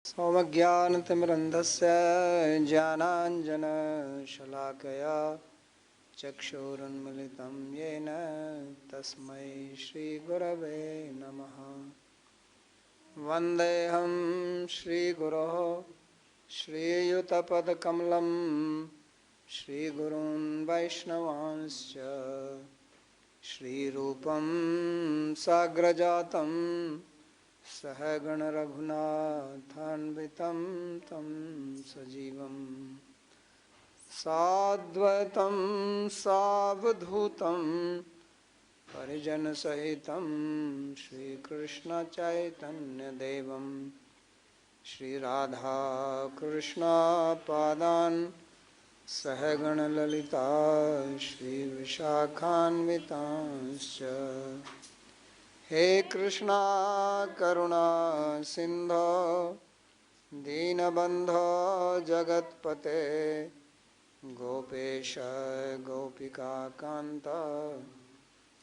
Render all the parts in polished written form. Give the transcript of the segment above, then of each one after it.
सोमज्ञानतिमिरन्धस्य ज्ञानाञ्जनशलाकया चक्षुरुन्मिलितं येन तस्मै श्रीगुरवे नमः। वन्देऽहं श्रीगुरोः श्रीयुतपदकमलं श्रीगुरून् वैष्णवांश्च श्रीरूपं साग्रजातं सहगण रघुनाथान्वितं तं सजीवं साद्वैतं सावधूतं परिजनसहितं श्रीकृष्णचैतन्यदेवं श्रीराधाकृष्णपादान् सहगण ललिता श्रीविशाखान्वितांश्च। हे कृष्णा करुणा सिंधो दीनबंधो जगत्पते गोपेश गोपिका कांत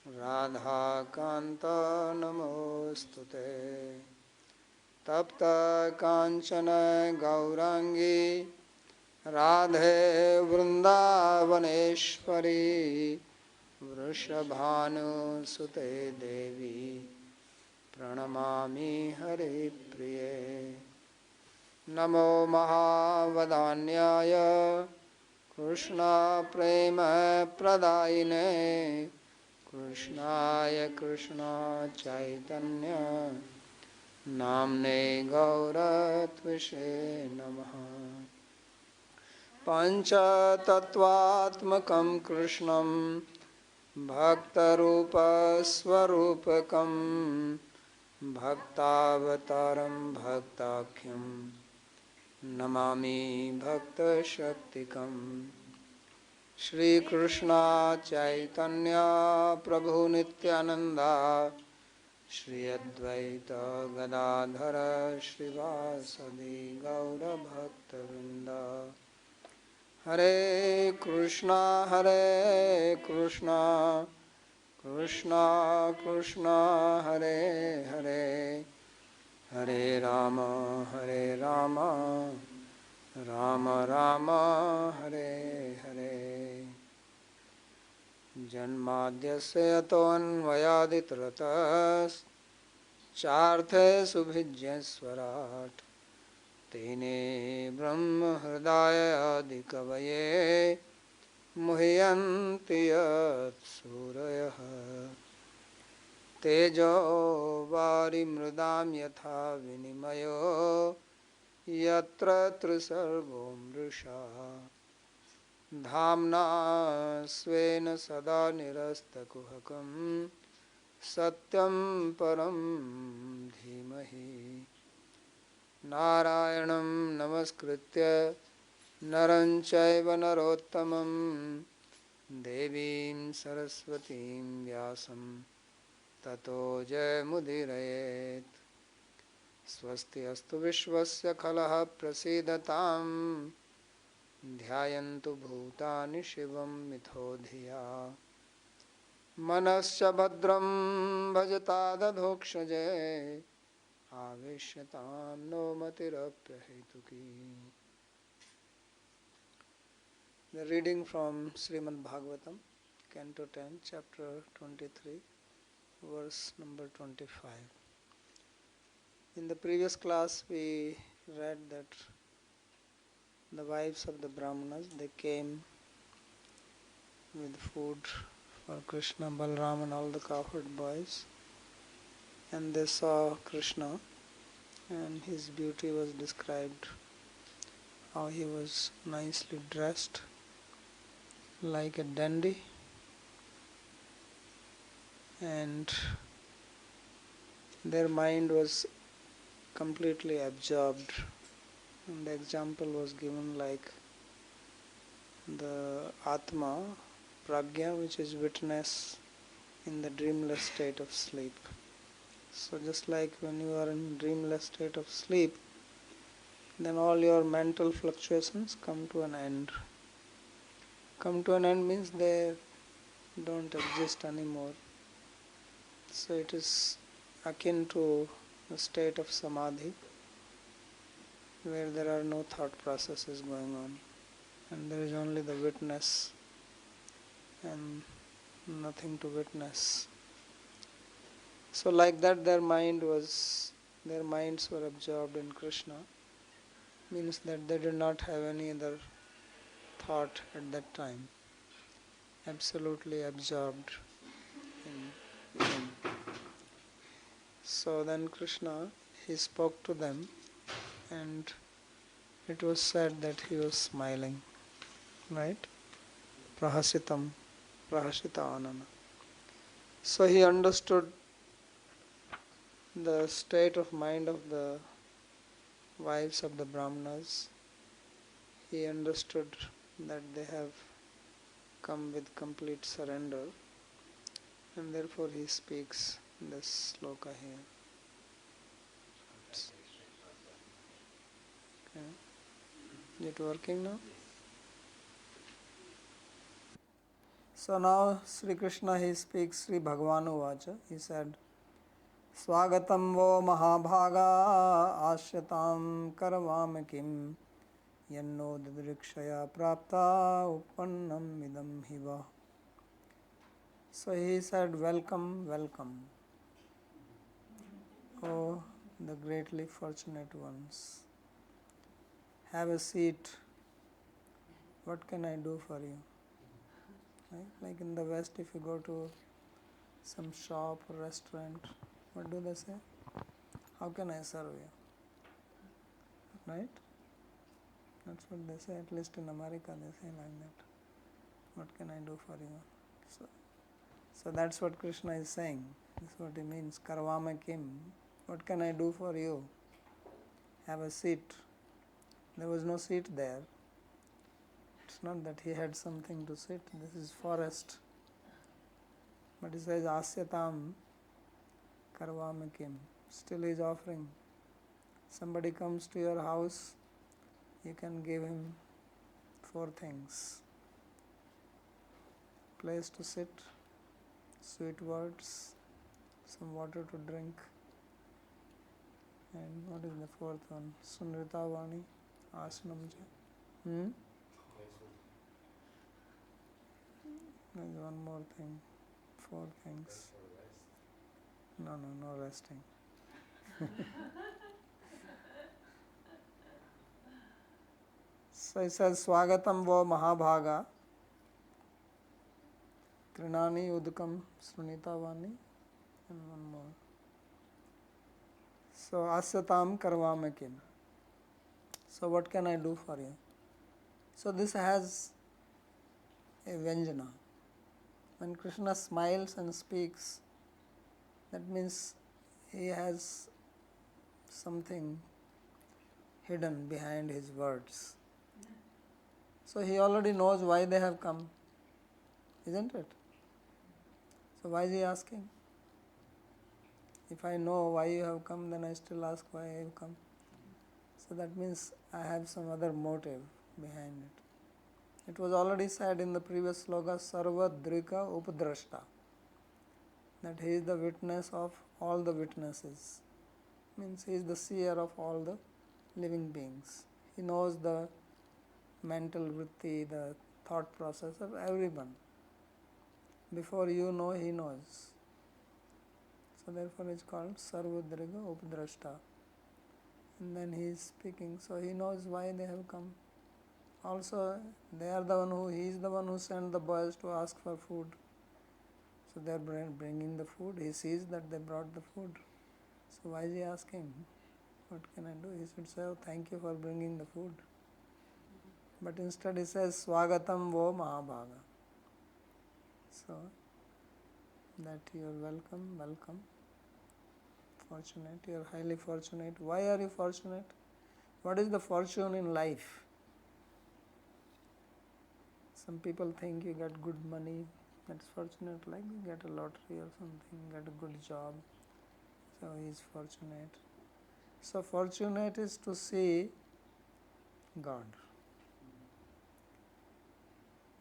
राधा कांत नमोस्तुते। तप्त कांचन गौरांगी राधे वृंदावनेश्वरी वृषभानुसुते देवी प्रणमामि हरिप्रिये। नमो महावदान्याय कृष्णप्रेमप्रदायिने कृष्णाय कृष्णचैतन्य नाम्ने गौरत्विषे नमः। पञ्चतत्त्वात्मकं कृष्णं भक्तरूपस्वरूपकं भक्तावतारं भक्ताख्यं नमामि भक्तशक्तिकं। श्रीकृष्ण चैतन्य प्रभु नित्यानंदा श्री अद्वैत गदाधर श्रीवासदि गौरभक्तवृंद। हरे कृष्णा कृष्णा कृष्णा हरे हरे हरे राम राम राम हरे हरे। जन्माद्यस्य यतोऽन्वयादितरतश्चार्थे सुभिज्ञस्वराट् तेने ब्रह्म हृदय आदिकवये मुह्यन्ति यत् सूरयः। तेजो वारिमृदां यथा विनिमयो यत्र त्रिसर्गो मृषा धाम्ना स्वेन सदा निरस्तकुहकं सत्यं परं धीमहि। नारायणं नमस्कृत्य नरं चैव नरोत्तमं देवीं सरस्वतीं व्यासं ततो जयमुदीरयेत्। स्वस्ति अस्तु विश्वस्य खलः प्रसीदतां ध्यायन्तु भूतानि शिवं मिथो धिया। मनश्च भद्रं भजतादधोक्षजे आवेश्यतां no मतिरप्यहेतुकी। The reading from Śrīmad-Bhāgavatam, Canto 10, Chapter 23, verse number 25. In the previous class we read that the wives of the Brahmanas, they came with food for Krishna, Balram and all the cowherd boys, and they saw Krishna and his beauty was described, how he was nicely dressed like a dandy, and their mind was completely absorbed, and the example was given like the Atma, Pragya, which is witness in the dreamless state of sleep. So just like when you are in dreamless state of sleep, then all your mental fluctuations come to an end. Come to an end means they don't exist anymore. So it is akin to a state of samadhi. where there are no thought processes going on, and there is only the witness and nothing to witness. So like that their minds were absorbed in Krishna, means that they did not have any other thought at that time, absolutely absorbed in him. So then Krishna, he spoke to them, and it was said that he was smiling, right? Prahasitam, prahasita anana. So he understood the state of mind of the wives of the Brahmanas. He understood that they have come with complete surrender, and therefore he speaks this sloka here. Okay. Is it working now? So now Sri Krishna, he speaks Sri Bhagavanu Vacha. He said, Swagatam vo mahabhaga ashyatam karvam kim yanno didrikshaya prapta uppannam idam hiva. So he said, welcome, welcome, oh the greatly fortunate ones. Have a seat. What can I do for you? Right? Like in the West, if you go to some shop or restaurant, what do they say? How can I serve you? Right? That's what they say, at least in America they say like that. What can I do for you? So that's what Krishna is saying. That's what he means. Karvama kim. What can I do for you? Have a seat. There was no seat there. It's not that he had something to sit. This is forest. But he says, Asyatam karvama kim. Still he is offering. Somebody comes to your house, you can give him 4 things. Place to sit, sweet words, some water to drink, and what is the 4th one? Sunrita Vani, Asanam. There's one more thing. 4 things. No resting. So he says, Swagatam vo mahabhaga Trinani udukam Srunita Vani, and one more. So asyatam karvama kim. So what can I do for you? So this has a Vyanjana. When Krishna smiles and speaks, that means he has something hidden behind his words. So he already knows why they have come, isn't it? So why is he asking? If I know why you have come, then I still ask why you have come. So that means I have some other motive behind it. It was already said in the previous sloka, Sarva Drika Upadrashta, that he is the witness of all the witnesses. Means he is the seer of all the living beings. He knows the mental vritti, the thought process of everyone. Before you know, he knows. So therefore it is called Sarvadriga Upadrashta. And then he is speaking, so he knows why they have come. Also, he is the one who sent the boys to ask for food. So they are bringing the food. He sees that they brought the food. So why is he asking? What can I do? He should say, oh, thank you for bringing the food. But instead he says, Swagatam vo mahabhaga. So, that you are welcome. Fortunate, you are highly fortunate. Why are you fortunate? What is the fortune in life? Some people think you get good money, that's fortunate, like you get a lottery or something, get a good job, so he is fortunate. So fortunate is to see God.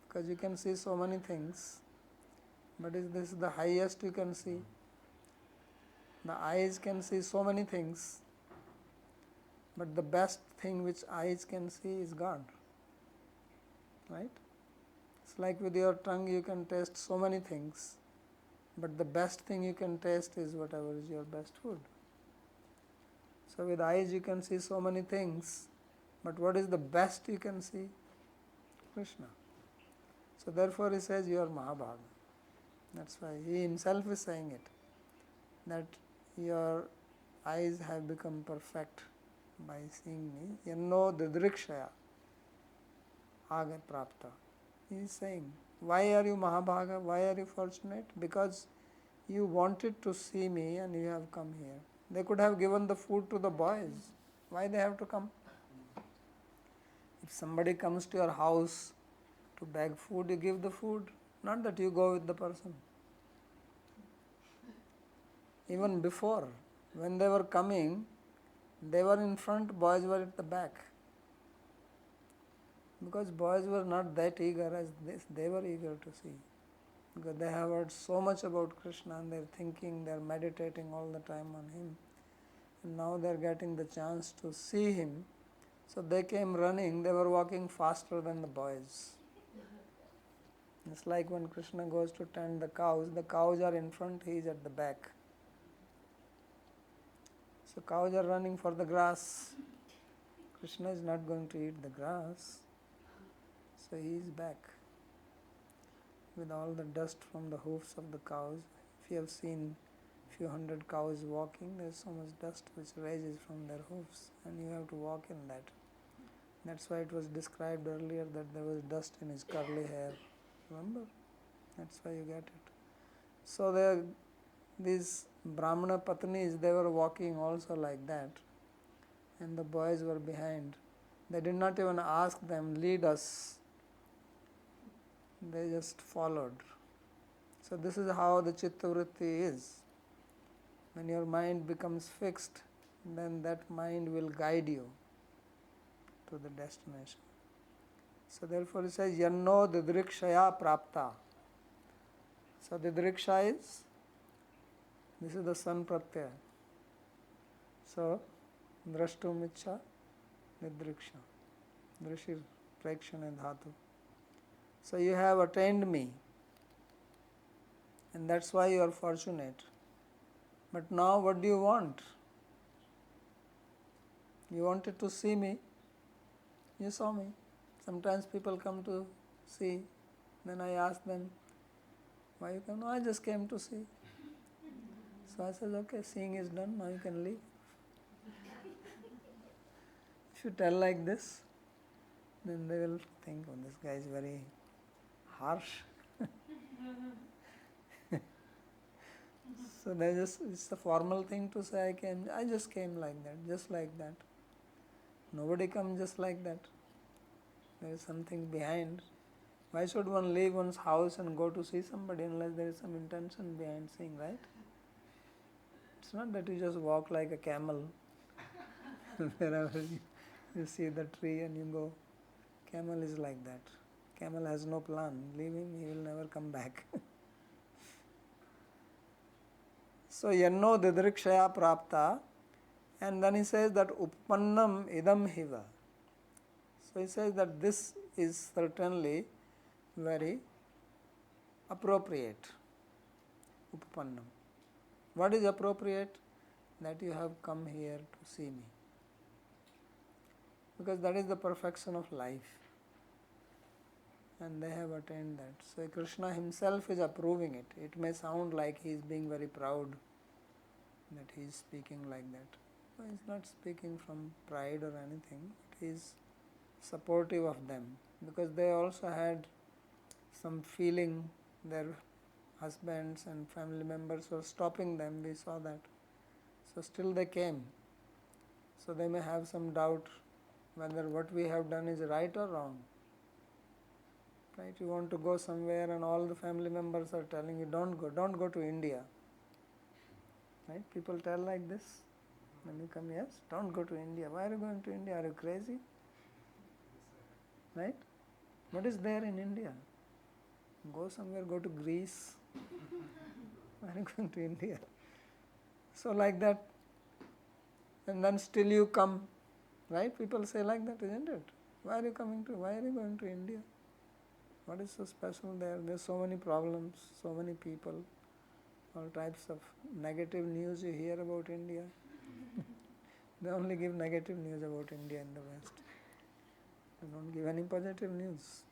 Because you can see so many things, but is this the highest you can see? The eyes can see so many things, but the best thing which eyes can see is God. Right? It's like with your tongue you can taste so many things, but the best thing you can taste is whatever is your best food. So with eyes you can see so many things, but what is the best you can see? Krishna. So therefore he says you are Mahabhaga. That's why he himself is saying it, that your eyes have become perfect by seeing me. Yanno didrikshaya aga prapta. He is saying, why are you Mahabhaga? Why are you fortunate? Because you wanted to see me and you have come here. They could have given the food to the boys. Why they have to come? If somebody comes to your house to beg food, you give the food. Not that you go with the person. Even before, when they were coming, they were in front, boys were at the back. Because boys were not that eager as this, they were eager to see. Because they have heard so much about Krishna and they're thinking, they're meditating all the time on him. And now they're getting the chance to see him. So they came running, they were walking faster than the boys. It's like when Krishna goes to tend the cows are in front, he is at the back. So cows are running for the grass. Krishna is not going to eat the grass. So he is back with all the dust from the hoofs of the cows. If you have seen few hundred cows walking, there is so much dust which rises from their hoofs and you have to walk in that. That's why it was described earlier that there was dust in his curly hair. Remember? That's why you get it. So these Brahmana Patnis, they were walking also like that. And the boys were behind. They did not even ask them, lead us. They just followed. So this is how the Chitta Vritti is. When your mind becomes fixed, then that mind will guide you to the destination. So therefore it says, Yanno didrikshaya prapta. So didriksha is, this is the sun pratyaya. So drashtum ichcha didriksha. Drishir prekshane dhatu. So you have attained me, and that's why you are fortunate. But now what do you want? You wanted to see me, you saw me. Sometimes people come to see, then I ask them, why you come? No, I just came to see. So I said, okay, seeing is done, now you can leave. If you tell like this, then they will think, oh, this guy is very harsh. So it's a formal thing to say, I just came like that, just like that. Nobody comes just like that. There is something behind. Why should one leave one's house and go to see somebody unless there is some intention behind seeing, right? It's not that you just walk like a camel. Wherever you see the tree and you go. Camel is like that. Camel has no plan. Leave him, he will never come back. So, yanno didrikshaya prapta, and then he says that uppannam idam hiva. So he says that this is certainly very appropriate. Uppannam. What is appropriate? That you have come here to see me. Because that is the perfection of life. And they have attained that. So Krishna himself is approving it. It may sound like he is being very proud that he is speaking like that. No, he is not speaking from pride or anything. He is supportive of them because they also had some feeling. Their husbands and family members were stopping them. We saw that. So still they came. So they may have some doubt whether what we have done is right or wrong. Right? You want to go somewhere and all the family members are telling you, don't go to India. Right? People tell like this. When you come, yes, don't go to India. Why are you going to India? Are you crazy? Right? What is there in India? Go somewhere, go to Greece. Why are you going to India? So like that. And then still you come. Right? People say like that, isn't it? Why are you coming to, why are you going to India? What is so special there? There's so many problems, so many people, all types of negative news you hear about India. They only give negative news about India in the West. They don't give any positive news.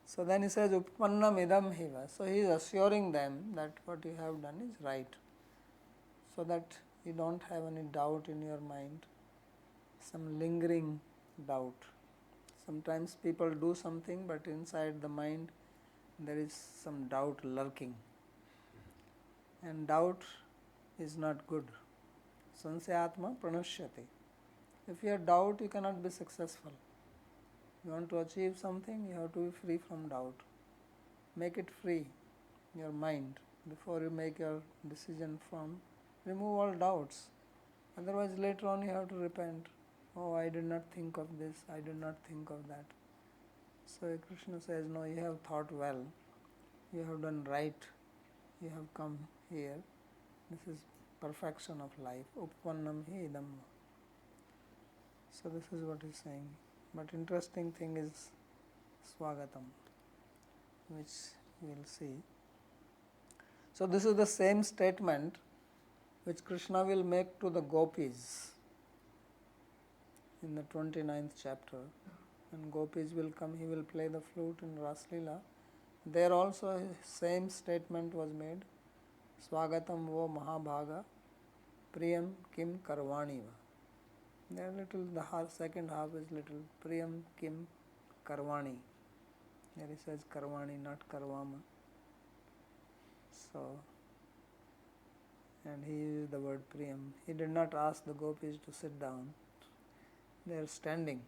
So then he says, Uppannam idam hiva. So he is assuring them that what you have done is right. So that you don't have any doubt in your mind, some lingering doubt. Sometimes people do something, but inside the mind there is some doubt lurking. And doubt is not good. Sansayatma pranashyati. If you have doubt, you cannot be successful. You want to achieve something, you have to be free from doubt. Make it free, your mind, before you make your decision firm. Remove all doubts. Otherwise later on you have to repent. Oh, I did not think of this, I did not think of that. So Krishna says, no, you have thought well, you have done right, you have come here. This is perfection of life. Uppannam hi idam. So this is what he is saying. But interesting thing is Swagatam, which we will see. So this is the same statement which Krishna will make to the gopis in the 29th chapter. When gopis will come, he will play the flute in Rāsa-līlā. There also same statement was made. Swagatam vo Mahabhaga Priyam Kim Karvani va. There little, the second half is little Priyam Kim Karvani. There he says Karvani, not Karvama. So, and he used the word Priyam. He did not ask the gopis to sit down. They are standing.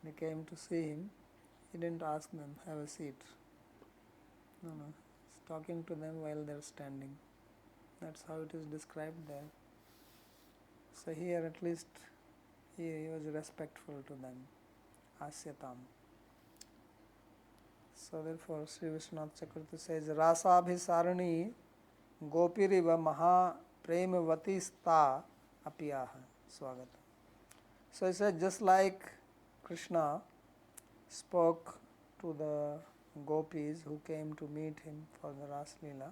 They came to see him. He didn't ask them, have a seat. No. He's talking to them while they are standing. That's how it is described there. So here at least he was respectful to them. Asyatam. So therefore Sri Vishwanath Chakravarti says, Rāsa-abhisarani gopiriva maha premavati sta apiyaha swagata. So he said, just like Krishna spoke to the gopis who came to meet him for the Rāsa-līlā,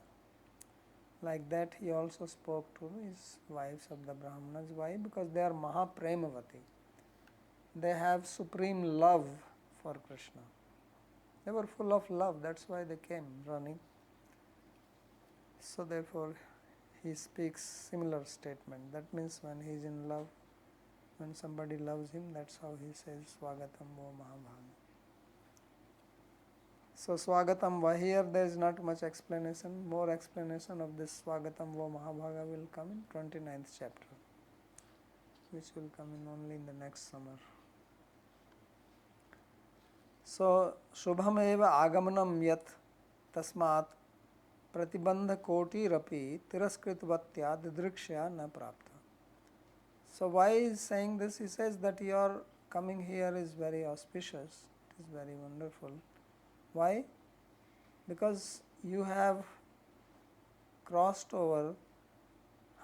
like that he also spoke to his wives of the Brahmanas. Why? Because they are maha premavati. They have supreme love for Krishna. They were full of love, that's why they came running. So therefore he speaks similar statement. That means when he is in love, when somebody loves him, that's how he says Swagatam vo Mahabhaga. So Swagatam va, here there is not much explanation. More explanation of this Swagatam vo Mahabhaga will come in 29th chapter, which will come in only in the next summer. So Shubham eva agamanam yat tasmat pratibandha kotirapi tiraskritvatya didrikshya na prapta. So why is saying this? He says that your coming here is very auspicious, it is very wonderful. Why? Because you have crossed over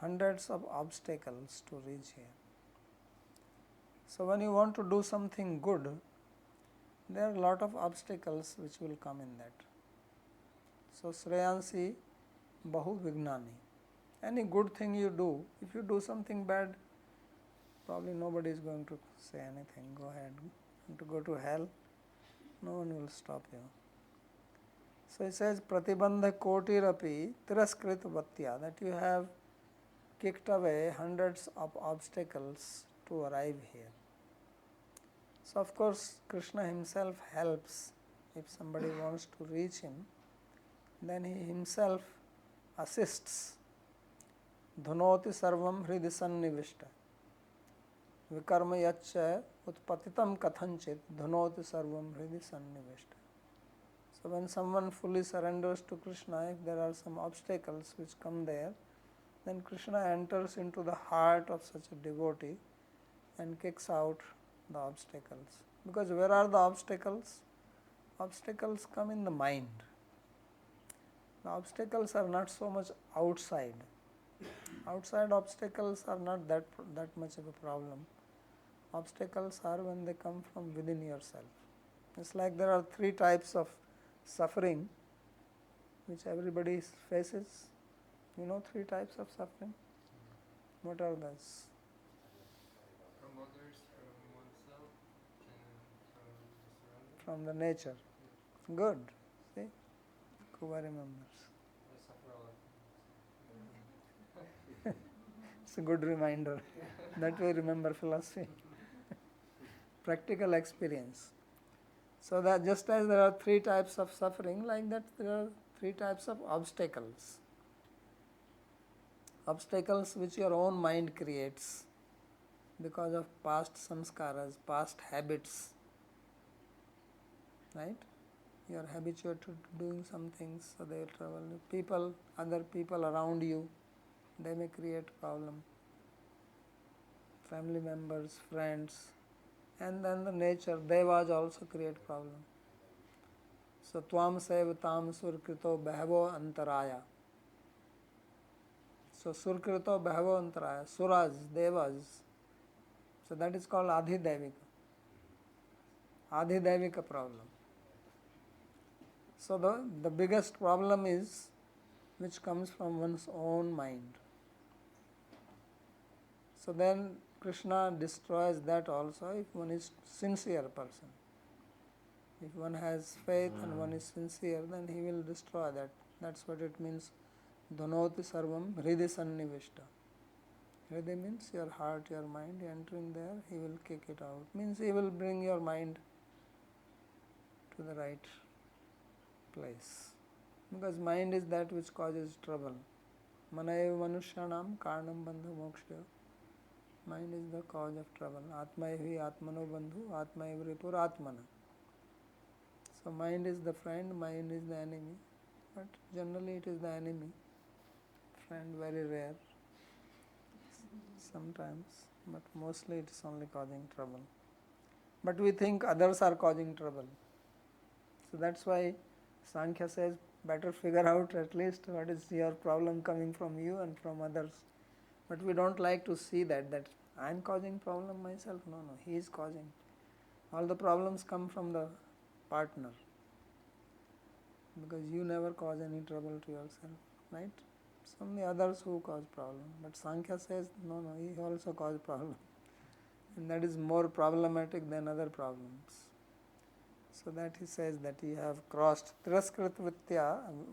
hundreds of obstacles to reach here. So when you want to do something good, there are a lot of obstacles which will come in that. So Shreyansi Bahu Vignani. Any good thing you do, if you do something bad, probably nobody is going to say anything. Go ahead. Want to go to hell? No one will stop you. So he says Pratibandha Kotirapi Tiraskrit Vatya, that you have kicked away hundreds of obstacles to arrive here. So of course Krishna himself helps. If somebody wants to reach him, then he himself assists. Dhunoti sarvam hridi sannivishta vikarma yaccha utpatitam kathanchit dhunoti sarvam hridi sannivishta. So when someone fully surrenders to Krishna, if there are some obstacles which come there, then Krishna enters into the heart of such a devotee and kicks out the obstacles. Because where are the obstacles? Obstacles come in the mind. The obstacles are not so much outside. Outside obstacles are not that much of a problem. Obstacles are when they come from within yourself. It's like there are 3 types of suffering which everybody faces. You know 3 types of suffering? What are those? From others, from oneself, and from the nature. Good. See? Kuba remembers. I suffer a lot. It's a good reminder. That way remember philosophy. Practical experience. So that just as there are 3 types of suffering, like that there are 3 types of obstacles. Obstacles which your own mind creates because of past samskaras, past habits. Right? You are habituated to doing some things, so they will trouble you. People, other people around you, they may create problem. Family members, friends, and then the nature, devas also create problem. So tvam sev tam surkrito behavo antaraya. So surkrito behavo antaraya, suras, devas. So that is called adhidevika. Adhidevika problem. So the biggest problem is which comes from one's own mind. So then Krishna destroys that also if one is sincere person. If one has faith and one is sincere, then he will destroy that. That's what it means. Dhanoti sarvam hridi sannivishta. Hridi means your heart, your mind. Entering there, he will kick it out. Means he will bring your mind to the right place. Because mind is that which causes trouble. Manayeva manushyanam karnam bandha moksha. Mind is the cause of trouble. Atma evi atmano bandhu, atma evi ripur atmana. So mind is the friend, mind is the enemy. But generally it is the enemy. Friend very rare. Sometimes. But mostly it is only causing trouble. But we think others are causing trouble. So that's why Sankhya says, better figure out at least what is your problem coming from you and from others. But we don't like to see that I am causing problem myself. No, he is causing. All the problems come from the partner. Because you never cause any trouble to yourself, right? Some the others who cause problem. But Sankhya says, no, he also caused problem. And that is more problematic than other problems. So that he says that you have crossed tiraskrit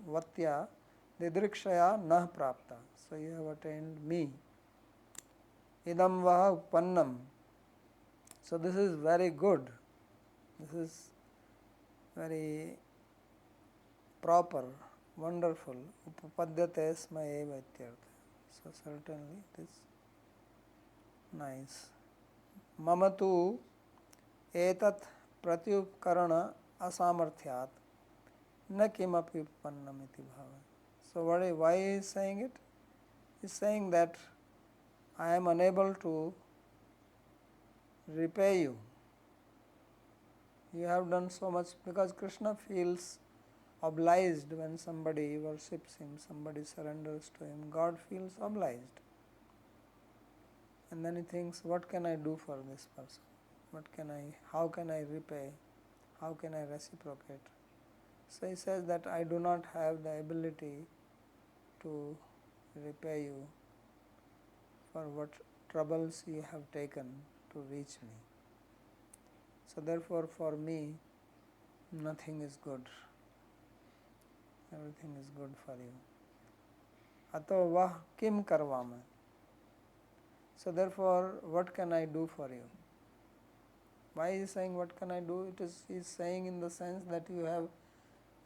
vatya didrikshaya nah prapta. So you have attained me. Idam vaha uppannam. So this is very good. This is very proper, wonderful. Upapadyate smayeva ityartha. So certainly it is nice. Mamatu etat pratyukarana asamarthyat na kimapi uppannam iti bhava. So why he is saying it? He is saying that I am unable to repay you. You have done so much, because Krishna feels obliged when somebody worships him, somebody surrenders to him. God feels obliged. And then he thinks, what can I do for this person? How can I repay? How can I reciprocate? So he says that I do not have the ability to repay you for what troubles you have taken to reach me. So therefore for me, nothing is good. Everything is good for you. Ato vah kim karvama. So therefore, what can I do for you? Why is he saying what can I do? He is saying in the sense that you have,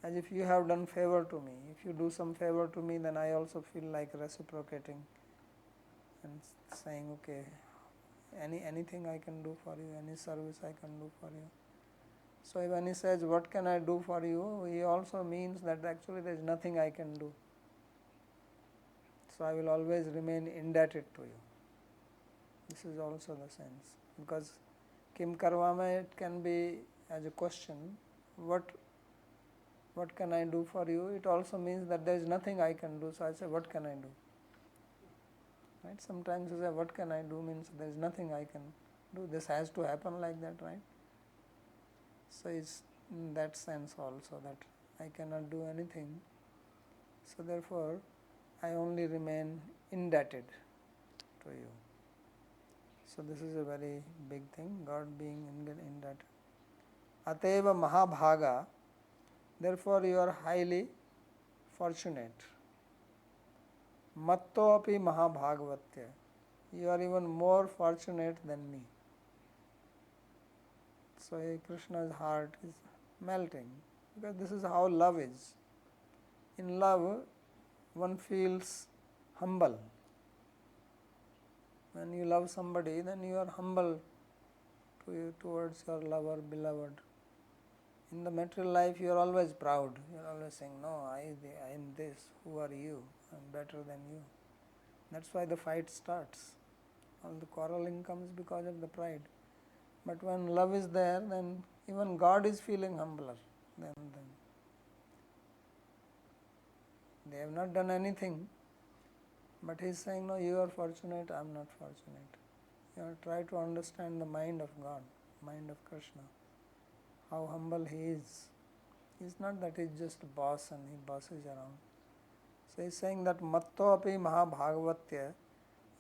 as if you have done favor to me. If you do some favor to me, then I also feel like reciprocating and saying, okay, anything I can do for you, any service I can do for you. So when he says, what can I do for you, he also means that actually there is nothing I can do. So I will always remain indebted to you. This is also the sense. Because Kim Karvama, it can be as a question, what can I do for you? It also means that there is nothing I can do. So I say, what can I do? Right? Sometimes you say, what can I do? Means there is nothing I can do. This has to happen like that, right? So it's in that sense also that I cannot do anything. So therefore, I only remain indebted to you. So this is a very big thing, God being indebted. Ateva Mahabhaga, therefore you are highly fortunate. Matto api Mahabhagavatya, you are even more fortunate than me. So Krishna's heart is melting, because this is how love is. In love, one feels humble. When you love somebody, then you are humble towards your lover, beloved. In the material life, you are always proud. You are always saying, no, I am this, who are you? I am better than you. That's why the fight starts. All the quarreling comes because of the pride. But when love is there, then even God is feeling humbler than them. They have not done anything, but he is saying, no, you are fortunate, I am not fortunate. You know, try to understand the mind of God, mind of Krishna, how humble he is. He is not that he is just a boss and he bosses around. So he is saying that Matto api Mahabhagavatya,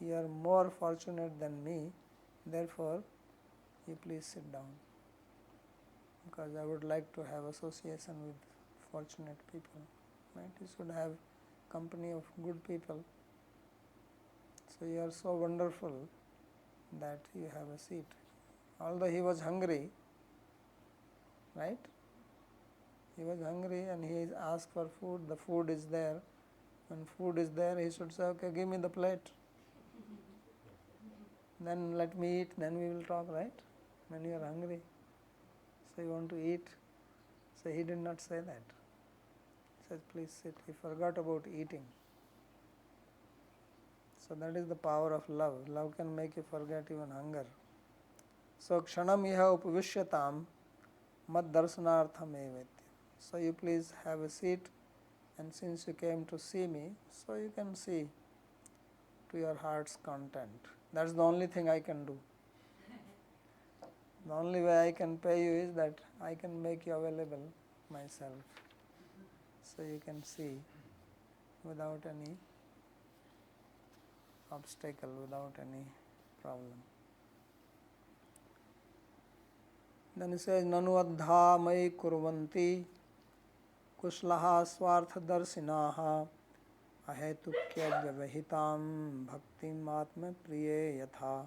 you are more fortunate than me, therefore you please sit down, because I would like to have association with fortunate people. Right? You should have company of good people. So you are so wonderful that you have a seat. Although he was hungry, right? He was hungry and he asked for food. The food is there. When food is there, he should say, okay, give me the plate. Then let me eat, then we will talk, right? When you are hungry. So you want to eat. So he did not say that. He says, please sit. He forgot about eating. So that is the power of love. Love can make you forget even hunger. So kshanam iha upavishyatam mad darshanartham evetya. So you please have a seat, and since you came to see me, so you can see to your heart's content. That's the only thing I can do. The only way I can pay you is that I can make you available myself. So you can see without any obstacle, without any problem. Then he says, Nanu adha mai kurvanti kushlaha swartha darsinaha ahetukya vyavahitam bhaktim atma priye yatha.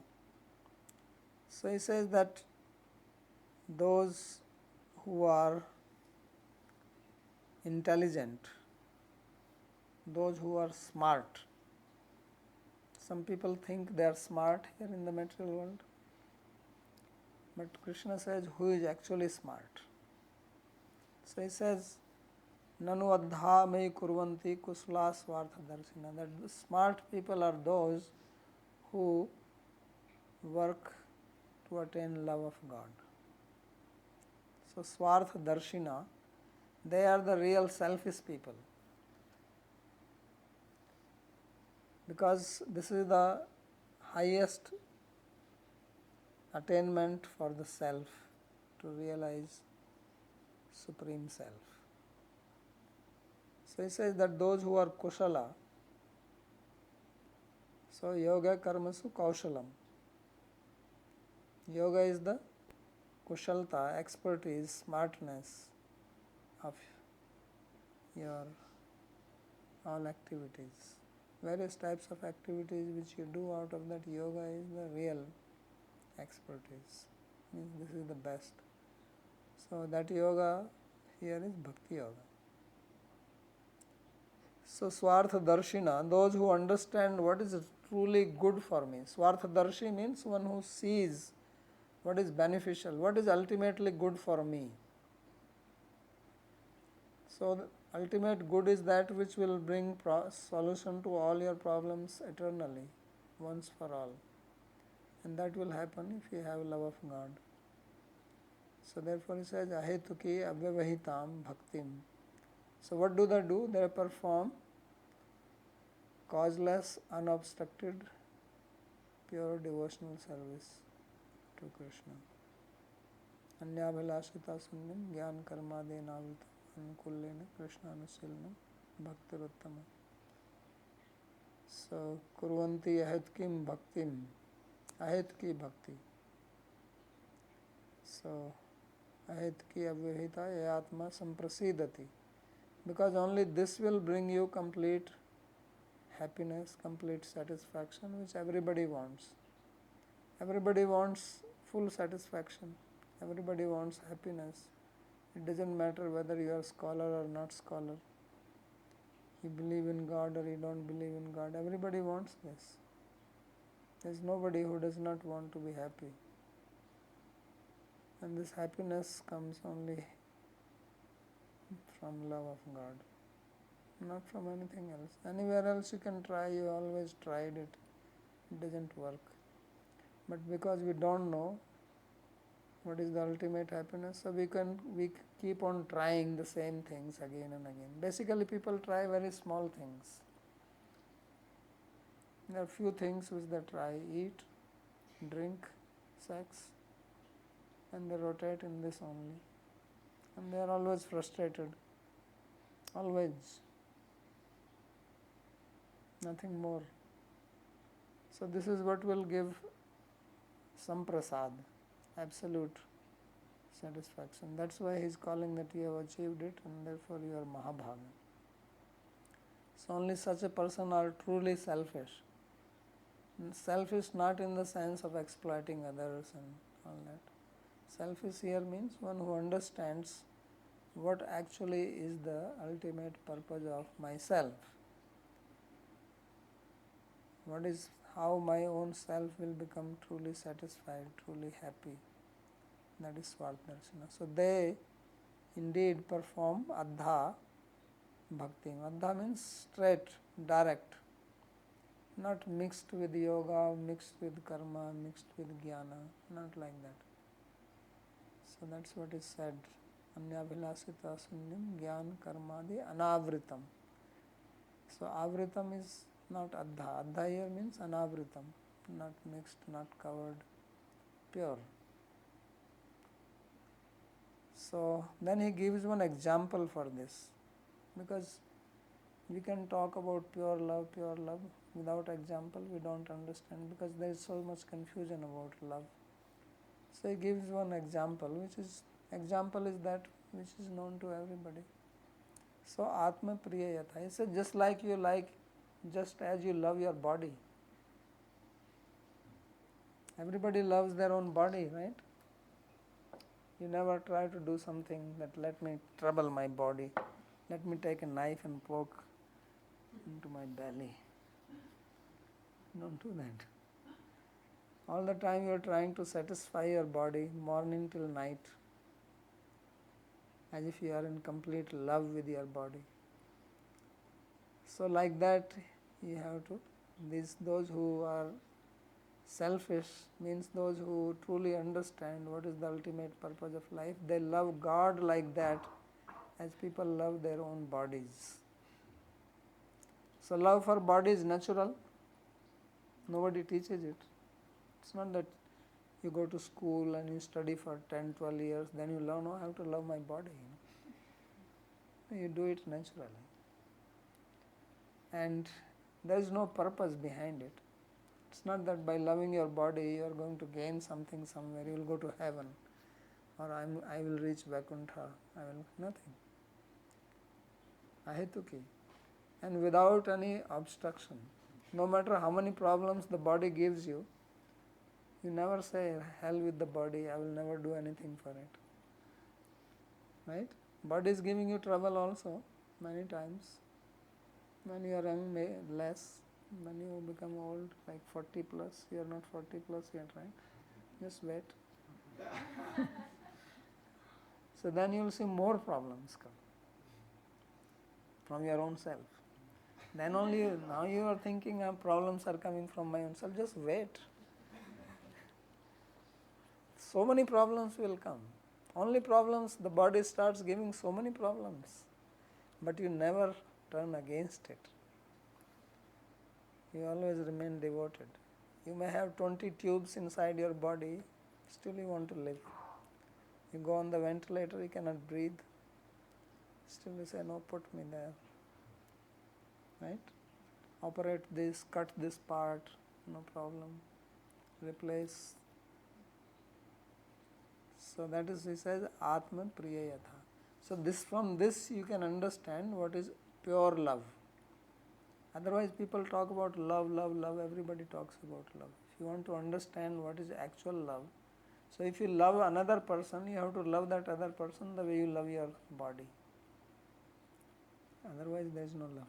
So he says that those who are intelligent, those who are smart, some people think they are smart here in the material world, but Krishna says who is actually smart. So he says, Nanu adha mai kurvanti kusla swartha darsina, that the smart people are those who work to attain love of God. So swartha darshina, they are the real selfish people. Because this is the highest attainment for the self, to realize Supreme Self. So he says that those who are kushala, so yoga karmasu kaushalam. Yoga is the kushalta, expertise, smartness of your all activities. Various types of activities which you do out of that yoga is the real expertise. This is the best. So that yoga here is bhakti yoga. So Swartha Darshina, those who understand what is truly good for me. Swartha Darshi means one who sees what is beneficial, what is ultimately good for me. So the ultimate good is that which will bring solution to all your problems eternally, once for all. And that will happen if you have love of God. So therefore he says, Ahetuki avyavahitam bhaktim. So what do? They perform causeless, unobstructed pure devotional service to Krishna. Anyabhilasita sunyam gyan karmade navita anukullena Krishna anusilnam bhaktiruttama. So, kurvanti ahetkim bhaktim, ahetki bhakti. So, ahetki avyahita yatma samprasidati. Because only this will bring you complete happiness, complete satisfaction, which everybody wants. Everybody wants full satisfaction. Everybody wants happiness. It doesn't matter whether you are scholar or not scholar. You believe in God or you don't believe in God. Everybody wants this. There is nobody who does not want to be happy. And this happiness comes only from love of God, not from anything else. Anywhere else you can try, you always tried it. It doesn't work. But because we don't know what is the ultimate happiness, so we keep on trying the same things again and again. Basically, people try very small things. There are few things which they try: eat, drink, sex, and they rotate in this only. And they are always frustrated. Always. Nothing more. So this is what will give samprasad, absolute satisfaction. That's why he is calling that you have achieved it and therefore you are Mahabhaga. So only such a person are truly selfish. Selfish not in the sense of exploiting others and all that. Selfish here means one who understands what actually is the ultimate purpose of myself. What is how my own self will become truly satisfied, truly happy. That is Swartdarshana. So they indeed perform Adha Bhakti. Adha means straight, direct, not mixed with yoga, mixed with karma, mixed with jnana, not like that. So that's what is said. Anyabhilasita sunyam gyan karmadi anavritam. So avritam is not Adha. Adha here means anavritam, not mixed, not covered, pure. So then he gives one example for this, because we can talk about pure love without example we don't understand, because there is so much confusion about love. So he gives one example, example is that which is known to everybody. So Atma Priyayata, he said just as you love your body. Everybody loves their own body, right? You never try to do something that let me trouble my body, let me take a knife and poke into my belly. Don't do that. All the time you are trying to satisfy your body, morning till night, as if you are in complete love with your body. So like that you have to, those who are selfish means those who truly understand what is the ultimate purpose of life. They love God like that as people love their own bodies. So love for body is natural. Nobody teaches it. It's not that you go to school and you study for 10, 12 years, then you learn how to love my body. You do it naturally. And there is no purpose behind it. It's not that by loving your body you are going to gain something somewhere, you will go to heaven, or I will reach Vaikuntha, nothing. Ahetuki. And without any obstruction. No matter how many problems the body gives you, you never say, hell with the body, I will never do anything for it. Right? Body is giving you trouble also, many times. When you are young, less. When you become old, like 40 plus, you are not 40 plus yet, right? Just wait. So then you will see more problems come from your own self. Then only now you are thinking problems are coming from my own self. Just wait. So many problems will come. Only problems, the body starts giving so many problems. But you never turn against it. You always remain devoted. You may have 20 tubes inside your body, still you want to live. You go on the ventilator, you cannot breathe. Still you say, no, put me there. Right? Operate this, cut this part, no problem. Replace. So that is, he says, Atma Priyayatha. So from this you can understand what is pure love. Otherwise people talk about love, love, love, everybody talks about love. If you want to understand what is actual love, so if you love another person, you have to love that other person the way you love your body. Otherwise there is no love.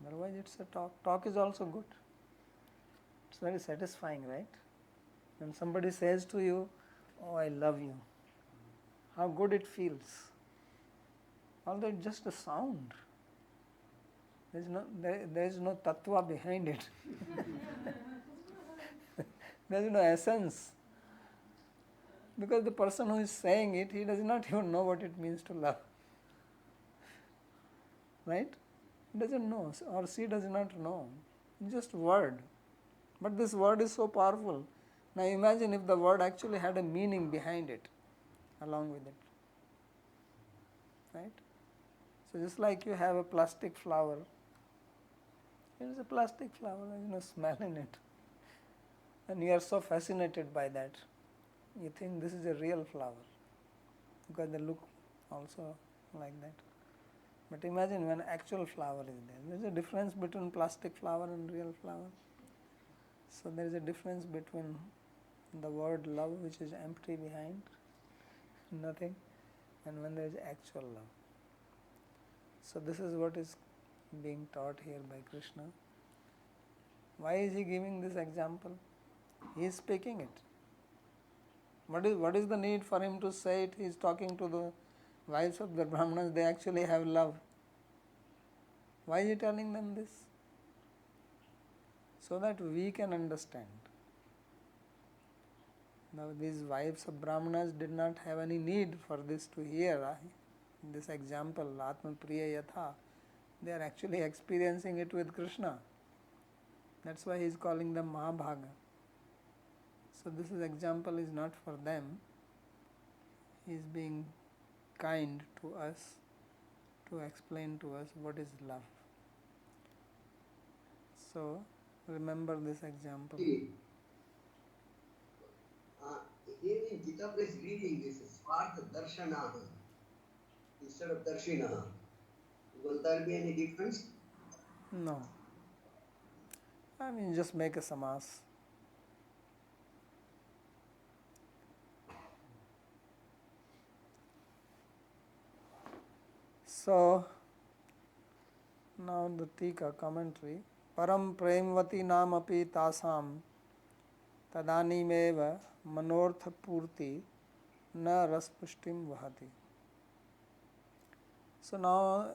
Otherwise it's a talk. Talk is also good. It's very satisfying, right? When somebody says to you, oh, I love you, how good it feels. Although it's just a sound. There is no tattva behind it. There is no essence. Because the person who is saying it, he does not even know what it means to love. Right? He doesn't know, or she does not know. It's just word. But this word is so powerful. Now imagine if the word actually had a meaning behind it, along with it. Right? So just like you have a plastic flower, it is a plastic flower, there is no smell in it. And you are so fascinated by that. You think this is a real flower, because they look also like that. But imagine when actual flower is there. There is a difference between plastic flower and real flower. So there is a difference between the word love, which is empty behind, nothing, and when there is actual love. So this is what is being taught here by Krishna. Why is he giving this example? He is speaking it. What is the need for him to say it? He is talking to the wives of the Brahmanas. They actually have love. Why is he telling them this? So that we can understand. Now these wives of Brahmanas did not have any need for this to hear this example, Atma Priya Yatha. They are actually experiencing it with Krishna. That's why he is calling them Mahabhaga. So this example is not for them. He is being kind to us to explain to us what is love. So remember this example. See, here in Gita is reading this Swartha Darshanaha instead of Darshinaha. Will there be any difference? No. I mean, just make a samas. So now the Tika commentary. Param premvati nam api tasam tadanimeva manortha purti na raspushtim vahati. So now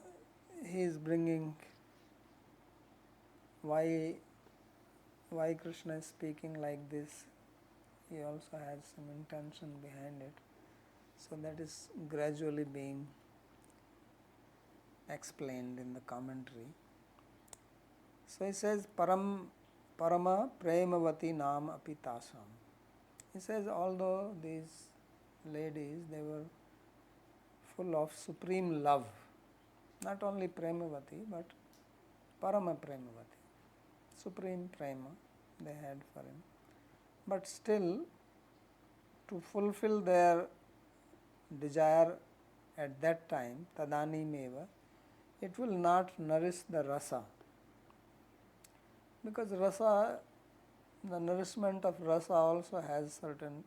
he is bringing why Krishna is speaking like this. He also has some intention behind it. So that is gradually being explained in the commentary. So he says parama premavati nam api tasam. He says although these ladies, they were full of supreme love, not only premavati but parama premavati, supreme prema they had for him, but still to fulfill their desire at that time, tadanimeva, it will not nourish the rasa. Because rasa, the nourishment of rasa also has certain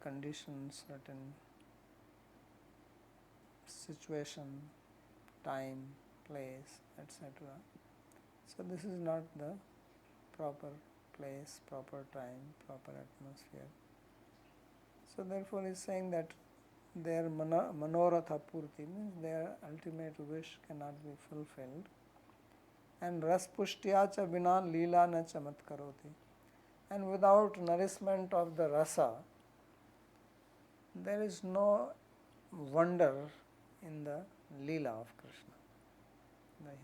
conditions, certain situation, time, place, etc. So this is not the proper place, proper time, proper atmosphere. So therefore he is saying that their manoratha purti means their ultimate wish cannot be fulfilled. And raspushtiya cha bina lila na chamatkaroti. And without nourishment of the rasa, there is no wonder in the lila of Krishna,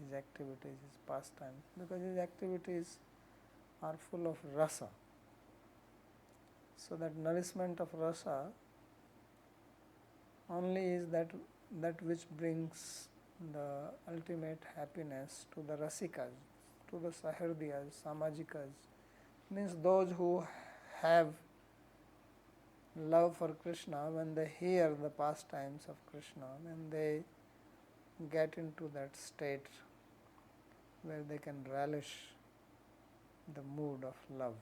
his activities, his pastimes, because his activities are full of rasa. So that nourishment of rasa only is that which brings the ultimate happiness to the rasikas, to the sahrdiyas, samajikas, means those who have love for Krishna. When they hear the pastimes of Krishna, then they get into that state where they can relish the mood of love.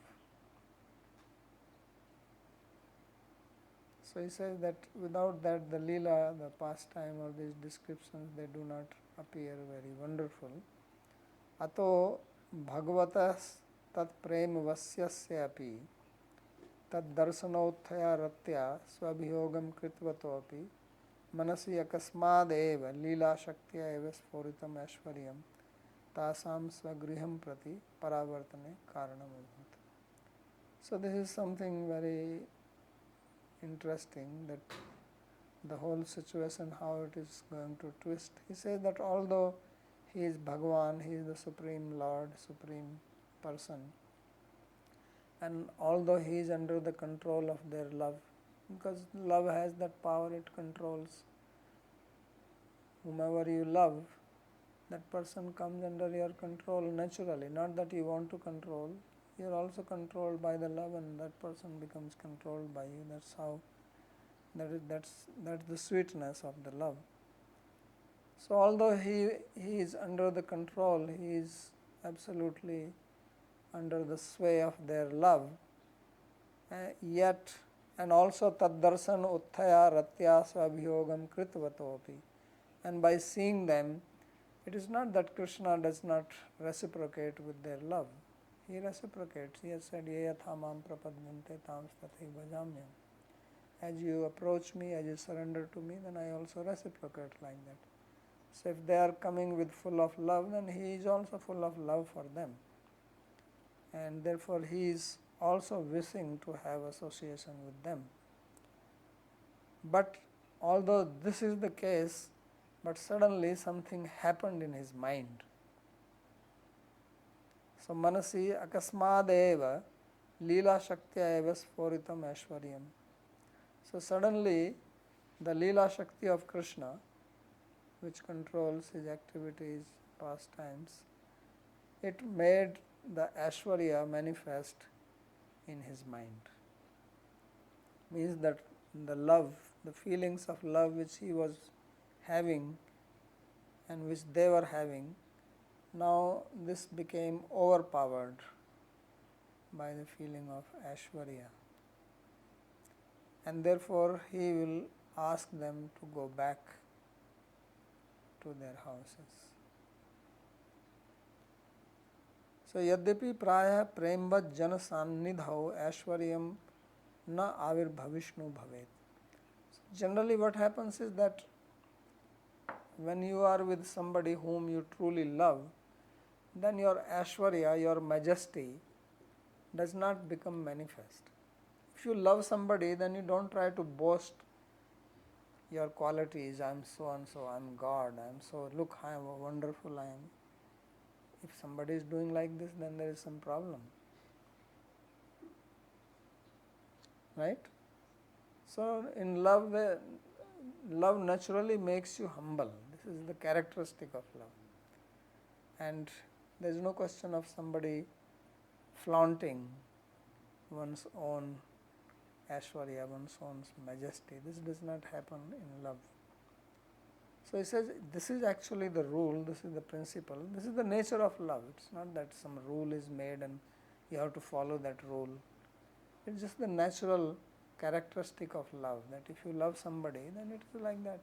So he says that without that the lila, the pastime or these descriptions, they do not appear very wonderful. Ato bhagavatas tat prem vasyasya api tad darsanothaya ratya swabhiyogam kritvato api manasi akasmad eva lila shaktya eva sphuritam aishwaryam tasam swagriham prati paravartane karanam abhat. So this is something very interesting, that the whole situation, how it is going to twist. He says that although he is Bhagavan, he is the Supreme Lord, Supreme Person, and although he is under the control of their love, because love has that power, it controls whomever you love, that person comes under your control naturally, not that you want to control. You are also controlled by the love, and that person becomes controlled by you. That's how, that's the sweetness of the love. So although he is under the control, he is absolutely under the sway of their love, yet, and also taddarsan utthaya ratya svabhiyogam kritvatopi, and by seeing them, it is not that Krishna does not reciprocate with their love. He reciprocates. He has said, Ye yatha mam prapadyante tam tathaiva bhajamyam. As you approach me, as you surrender to me, then I also reciprocate like that. So if they are coming with full of love, then he is also full of love for them. And therefore he is also wishing to have association with them. But although this is the case, but suddenly something happened in his mind. So manasi akasmadeva lila shaktya eva sphuritam aishwaryam. So suddenly the lila shakti of Krishna, which controls his activities, pastimes, it made the aishwarya manifest in his mind. Means that the love, the feelings of love which he was having and which they were having, now this became overpowered by the feeling of aishwarya. And therefore he will ask them to go back to their houses. So yadyapi praya premvat jana sannidhau aishwaryam na avirbhavishnu bhavet. Generally what happens is that when you are with somebody whom you truly love, then your aishwarya, your majesty, does not become manifest. If you love somebody, then you don't try to boast your qualities. I am so and so, I am God, I am so, look how wonderful I am. If somebody is doing like this, then there is some problem. Right? So in love, love naturally makes you humble. This is the characteristic of love. And there is no question of somebody flaunting one's own aishwarya, one's own majesty. This does not happen in love. So he says, this is actually the rule, this is the principle, this is the nature of love. It's not that some rule is made and you have to follow that rule. It's just the natural characteristic of love, that if you love somebody, then it is like that.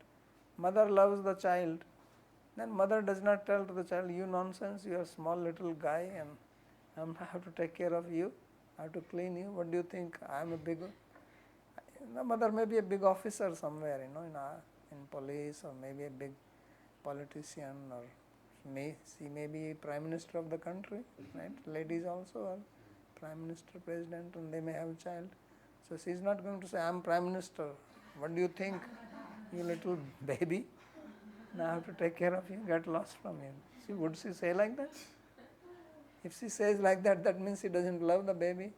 Mother loves the child, then mother does not tell to the child, you nonsense, you are a small little guy and I have to take care of you, I have to clean you. What do you think? I am a big... The mother may be a big officer somewhere, in police, or maybe a big politician, or she may be prime minister of the country, right? Ladies also are prime minister, president, and they may have a child. So she is not going to say, I am prime minister. What do you think, you little baby? Now I have to take care of you, get lost from you. Would she say like that? If she says like that, that means she doesn't love the baby.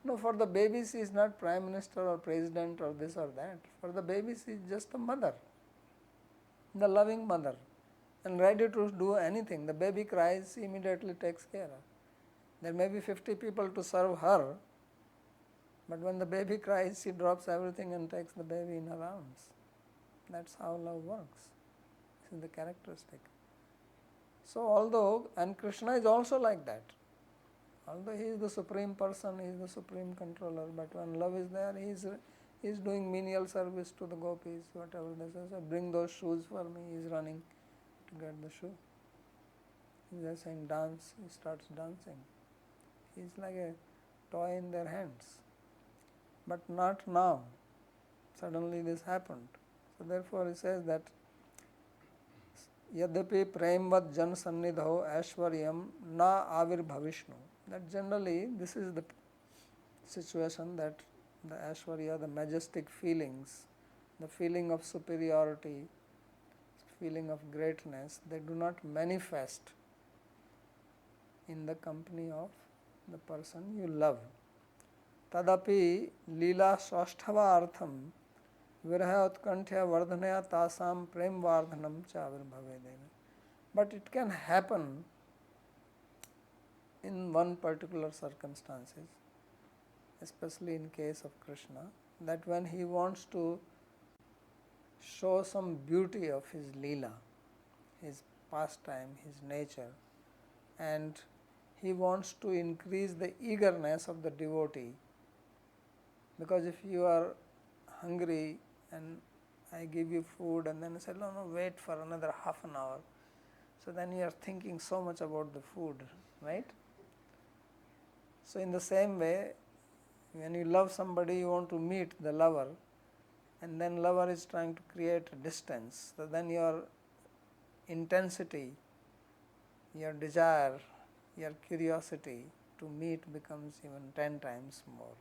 No, for the baby she is not prime minister or president or this or that. For the baby she is just a mother, the loving mother, and ready to do anything. The baby cries, she immediately takes care of. There may be 50 people to serve her, but when the baby cries, she drops everything and takes the baby in her arms. That's how love works. This is the characteristic. So and Krishna is also like that. Although he is the supreme person, he is the supreme controller, but when love is there, he is doing menial service to the gopis, whatever they say. So bring those shoes for me, he is running to get the shoe. He is just saying dance, he starts dancing. He is like a toy in their hands. But not now. Suddenly this happened. So therefore he says that Yadyapi premvad jan sannidho aishwaryam na avirbhavishnu. That generally this is the situation that the aishwarya, the majestic feelings, the feeling of superiority, feeling of greatness, they do not manifest in the company of the person you love. Tadapi lila sasthava artham virha utkantya vardhanaya tasam prem vardhanam cha avirbhavedena. But it can happen in one particular circumstances, especially in case of Krishna, that when he wants to show some beauty of his Leela, his pastime, his nature, and he wants to increase the eagerness of the devotee. Because if you are hungry and I give you food and then I say, no, wait for another half an hour. So then you are thinking so much about the food, right? So in the same way, when you love somebody, you want to meet the lover, and then lover is trying to create a distance. So then your intensity, your desire, your curiosity to meet becomes even 10 times more.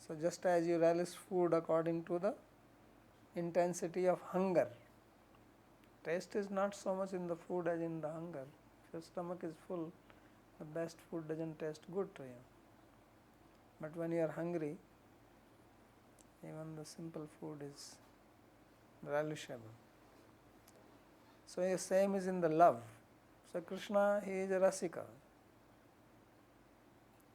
So just as you relish food according to the intensity of hunger, taste is not so much in the food as in the hunger. If your stomach is full, the best food doesn't taste good to you. But when you are hungry, even the simple food is relishable. So the same is in the love. So Krishna, he is a rasika.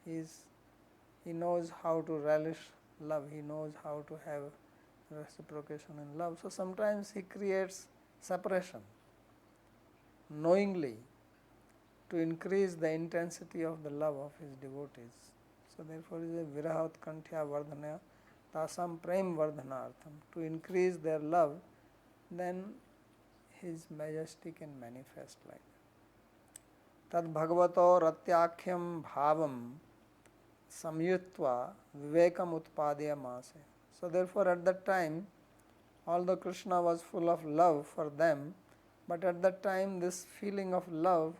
He knows how to relish love. He knows how to have reciprocation in love. So sometimes he creates separation knowingly to increase the intensity of the love of his devotees. So therefore he is a viraha utkantya vardhanaya tasam prem vardhanartham. To increase their love, then his majesty can manifest like that. Tad bhagavato ratyakhyam bhavam samyutva vivekam utpadiyamase. So therefore at that time, although Krishna was full of love for them, but at that time this feeling of love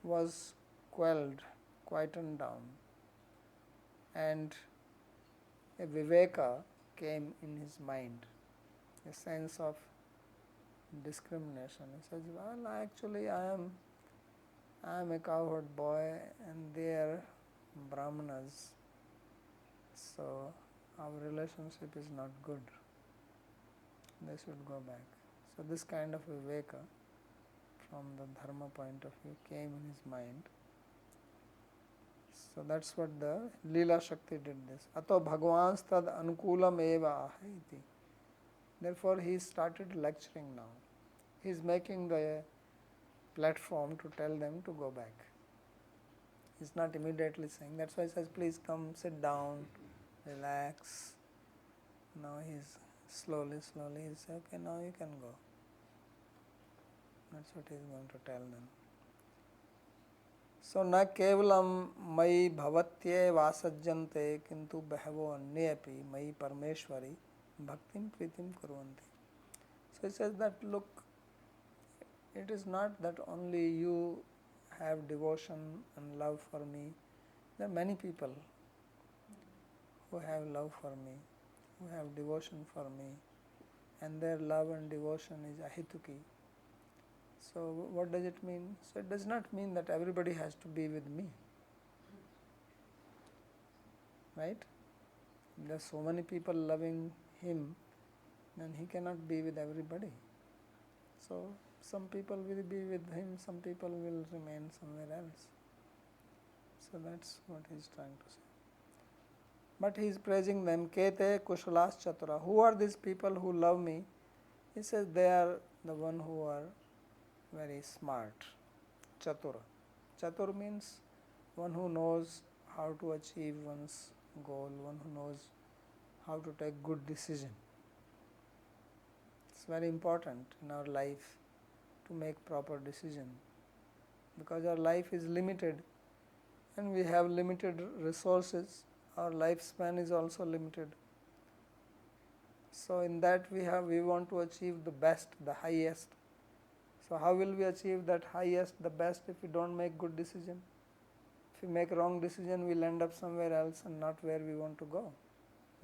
was quelled, quietened down, and a viveka came in his mind, a sense of discrimination. He says, well, actually I am a cowherd boy and they are brahmanas, so our relationship is not good. They should go back. So this kind of viveka from the dharma point of view came in his mind. So that's what the Leela Shakti did this. Ato Bhagavans tad anukulam eva ahiti. Therefore he started lecturing now. He is making the platform to tell them to go back. He is not immediately saying. That's why he says, please come, sit down, relax. Now he is slowly he says, okay, now you can go. That's what he is going to tell them. So na kevalam mai bhavatye vasajjante kintu behavo anyapi mai parmeshwari bhaktim pritim kurvanti. So he says that look, it is not that only you have devotion and love for me. There are many people who have love for me, who have devotion for me, and their love and devotion is ahituki. So what does it mean? So it does not mean that everybody has to be with me, right? There are so many people loving him, then he cannot be with everybody. So some people will be with him, some people will remain somewhere else. So that's what he is trying to say. But he is praising them. Kete kushalas chatura. Who are these people who love me? He says they are the one who are very smart. Chatura. Chatur means one who knows how to achieve one's goal, one who knows how to take good decision. It's very important in our life to make proper decision, because our life is limited and we have limited resources. Our lifespan is also limited. So in that we want to achieve the best, the highest. So how will we achieve that highest, the best, if we don't make good decision? If we make wrong decision, we'll end up somewhere else and not where we want to go.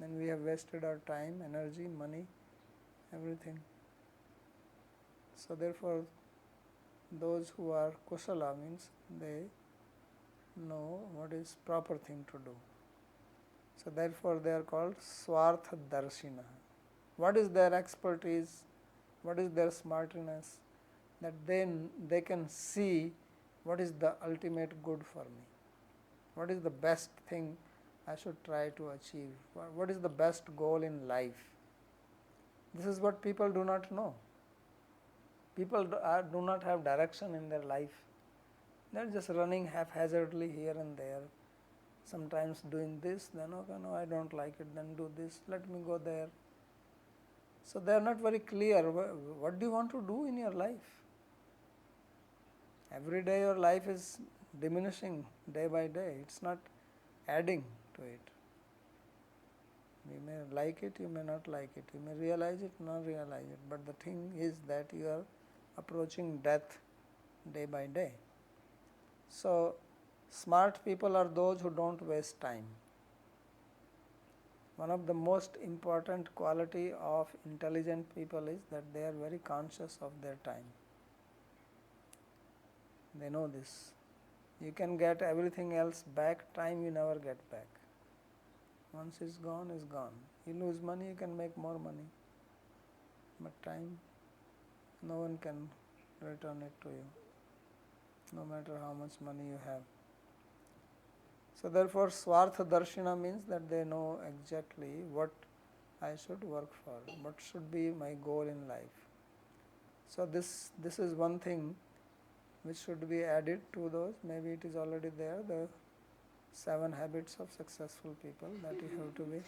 Then we have wasted our time, energy, money, everything. So therefore, those who are kusala means they know what is proper thing to do. So therefore they are called swartha darshina. What is their expertise? What is their smartness? That then they can see what is the ultimate good for me. What is the best thing I should try to achieve? What is the best goal in life? This is what people do not know. People do not have direction in their life. They are just running haphazardly here and there. Sometimes doing this, then okay, no, I don't like it, then do this, let me go there. So they are not very clear. What do you want to do in your life? Every day your life is diminishing day by day. It's not adding to it. You may like it, you may not like it. You may realize it, not realize it. But the thing is that you are approaching death day by day. So smart people are those who don't waste time. One of the most important quality of intelligent people is that they are very conscious of their time. They know this. You can get everything else back, time you never get back. Once it's gone, it's gone. You lose money, you can make more money. But time, no one can return it to you, no matter how much money you have. So therefore, swartha darshina means that they know exactly what I should work for, what should be my goal in life. So this is one thing which should be added to those. Maybe it is already there, the 7 habits of successful people, that you have to be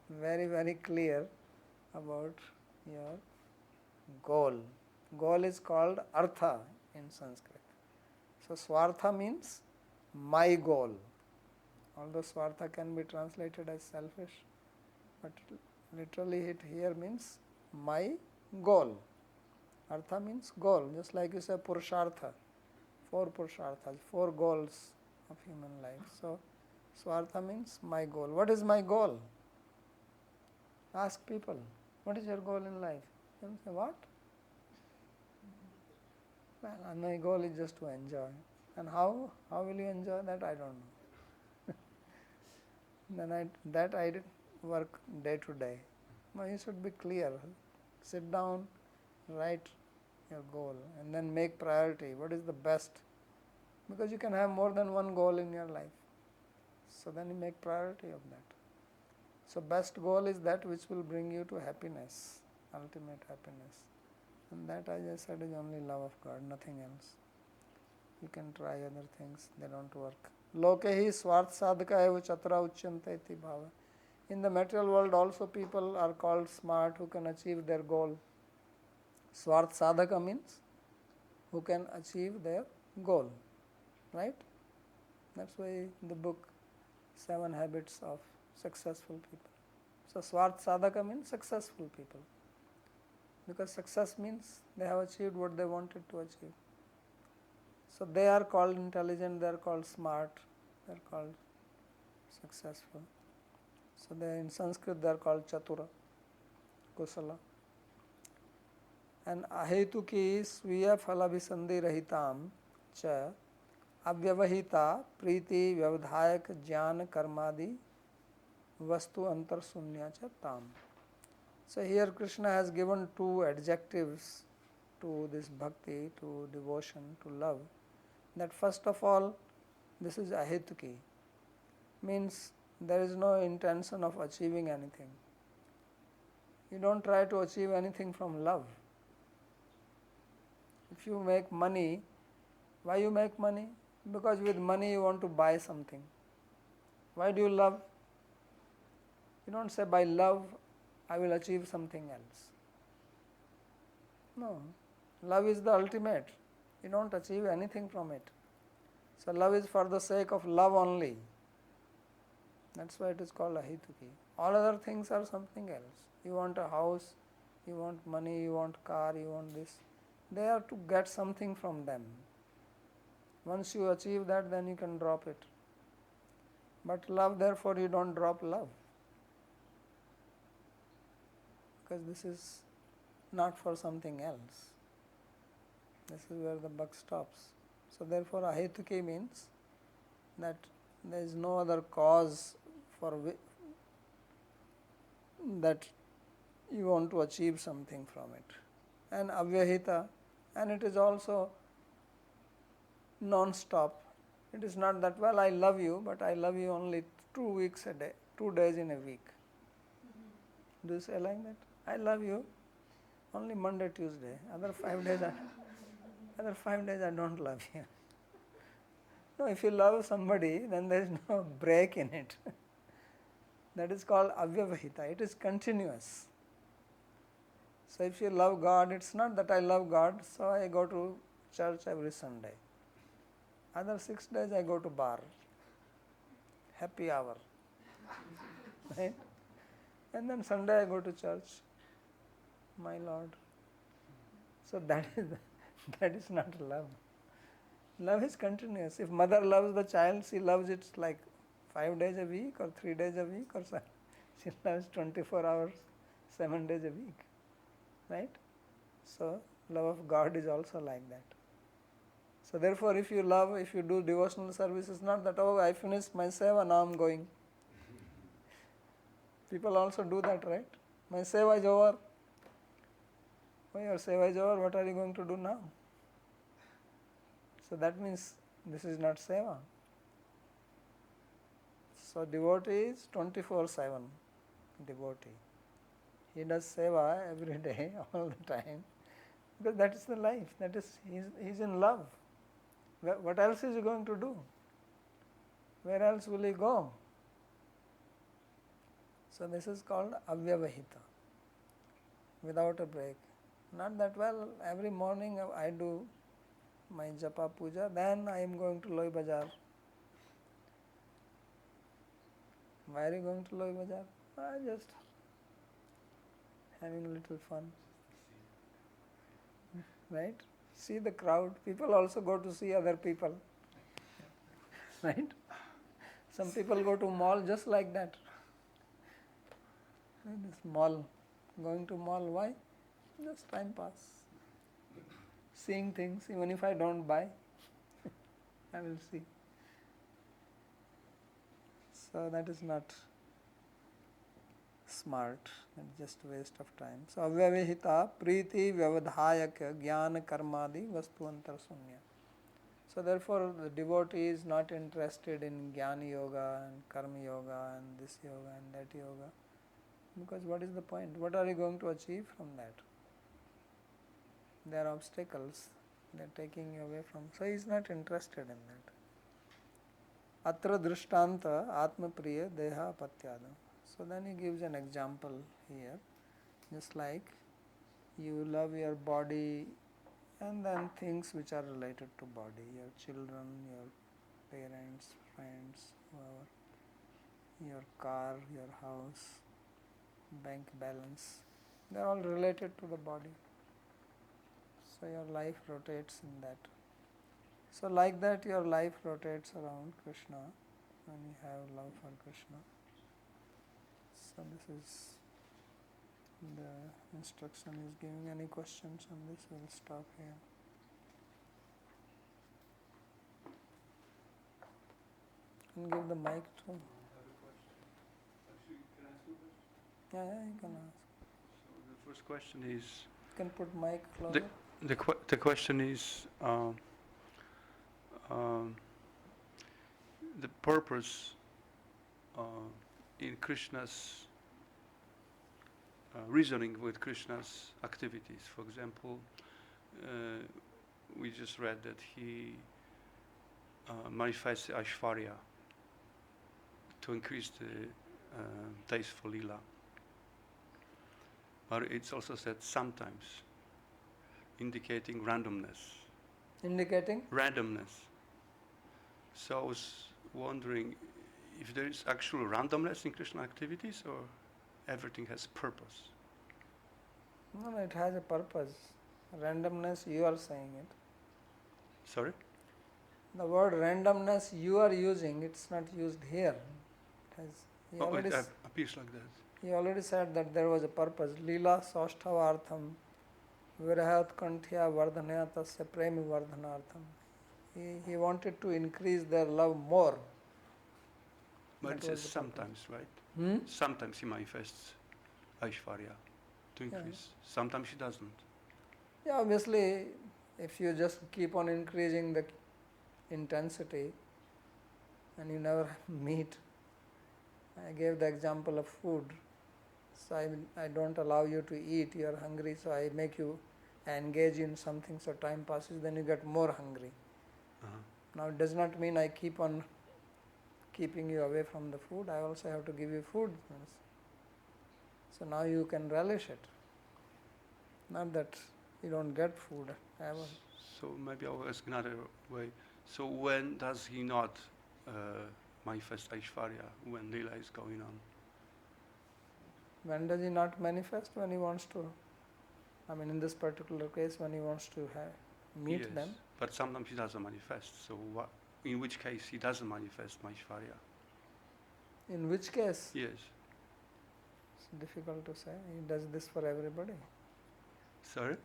very, very clear about your goal. Goal is called artha in Sanskrit. So swartha means my goal. Although swartha can be translated as selfish, but literally it here means my goal. Artha means goal, just like you say purushartha, 4 purusharthas, 4 goals of human life. So swartha means my goal. What is my goal? Ask people, what is your goal in life? They say, what? Well, my goal is just to enjoy. And how will you enjoy that? I don't know. Then I did work day to day. Now you should be clear. Sit down, write your goal, and then make priority. What is the best? Because you can have more than one goal in your life. So then you make priority of that. So best goal is that which will bring you to happiness, ultimate happiness. And that, as I said, is only love of God, nothing else. You can try other things, they don't work. Loke hi swarth sadhaka eva chatra uchyante iti bhava. In the material world also people are called smart who can achieve their goal. Swarth sadhaka means who can achieve their goal. Right? That's why the book 7 Habits of Successful People. So swarth sadhaka means successful people. Because success means they have achieved what they wanted to achieve. So they are called intelligent, they are called smart, they are called successful. So in Sanskrit they are called chatura, kusala. And ahetuki sviya phalabhisandhi rahitam cha avyavahita priti vyavadhayak jnana karmadi vastu antar sunya cha tam. So here Krishna has given two adjectives to this bhakti, to devotion, to love. That first of all, this is ahetuki, means there is no intention of achieving anything. You don't try to achieve anything from love. If you make money, why you make money? Because with money you want to buy something. Why do you love? You don't say by love I will achieve something else. No, love is the ultimate. You don't achieve anything from it. So love is for the sake of love only. That's why it is called ahituki. All other things are something else. You want a house, you want money, you want car, you want this. They are to get something from them. Once you achieve that, then you can drop it. But love, therefore, you don't drop love. Because this is not for something else. This is where the buck stops. So therefore ahetuki means that there is no other cause for that you want to achieve something from it. And avyahita, and it is also non-stop. It is not that, well, I love you, but I love you only 2 weeks a day, 2 days in a week. Do you say like that? I love you only Monday, Tuesday. Other 5 days I don't love you. No, if you love somebody, then there is no break in it. That is called avyavahita. It is continuous. So if you love God, it's not that I love God, so I go to church every Sunday. Other 6 days I go to bar, happy hour, right? And then Sunday I go to church, my Lord. So that is not love. Love is continuous. If mother loves the child, she loves it like 5 days a week or 3 days a week, or she loves 24 hours, 7 days a week, right? So love of God is also like that. So therefore, if you love, if you do devotional service, it's not that, oh, I finished my seva, now I'm going. People also do that, right? My seva is over. Oh, your seva is over, what are you going to do now? So that means this is not seva. So devotee is 24/7 devotee. He does seva every day, all the time, because that is the life. That is, he is in love. What else is he going to do? Where else will he go? So this is called avyavahita, without a break. Not that, well, every morning I do my japa puja, then I am going to Loi Bazaar. Why are you going to Loi Bazaar? Just having a little fun. Right? See the crowd. People also go to see other people. Right? Some people go to mall just like that. This mall, going to mall, why? Just time pass. Seeing things, even if I don't buy, I will see. So that is not smart, that's just waste of time. So avyavahita priti vyavadhayaka jnana karmadi vastu antar sunya. So therefore the devotee is not interested in jnana yoga and karma yoga and this yoga and that yoga. Because what is the point? What are you going to achieve from that? There are obstacles, they are taking you away from. So he is not interested in that. Atra drishtanta atma priya deha patyada. So then he gives an example here, just like you love your body and then things which are related to body, your children, your parents, friends, whoever, your car, your house, bank balance, they are all related to the body. So your life rotates in that. So like that your life rotates around Krishna when you have love for Krishna. So this is the instruction is giving. Any questions on this? We'll stop here. And give the mic to. I have a question. Actually, can I ask you a question? Yeah, you can ask. So the first question is, You can put mic closer. the question is, the purpose in Krishna's reasoning with Krishna's activities. For example, we just read that he manifests Aishvarya to increase the taste for Lila. But it's also said sometimes, indicating randomness. Indicating? Randomness. So I was wondering if there is actual randomness in Krishna activities or everything has purpose. No, it has a purpose. Randomness, you are saying it. Sorry? The word randomness you are using, it's not used here. He already It appears like that. He already said that there was a purpose. Lila saushthavartham virahat kanthya vardhanaya tasya premi vardhanartham. He wanted to increase their love more. But That it says was the sometimes, right? Hmm? Sometimes he manifests Aishvarya to increase. Sometimes he doesn't. Yeah, obviously, if you just keep on increasing the intensity and you never meet. I gave the example of food. So I don't allow you to eat, you are hungry, so I make you engage in something, so time passes, then you get more hungry. Uh-huh. Now it does not mean I keep on keeping you away from the food, I also have to give you food. So now you can relish it. Not that you don't get food ever. So maybe I'll ask another way. So when does he not manifest Aishvarya when Lila is going on? When does he not manifest? When he wants to. I mean, in this particular case, when he wants to meet Yes, them. but sometimes he doesn't manifest. So in which case he doesn't manifest Aishvarya? In which case? Yes. It's difficult to say. He does this for everybody. Sorry?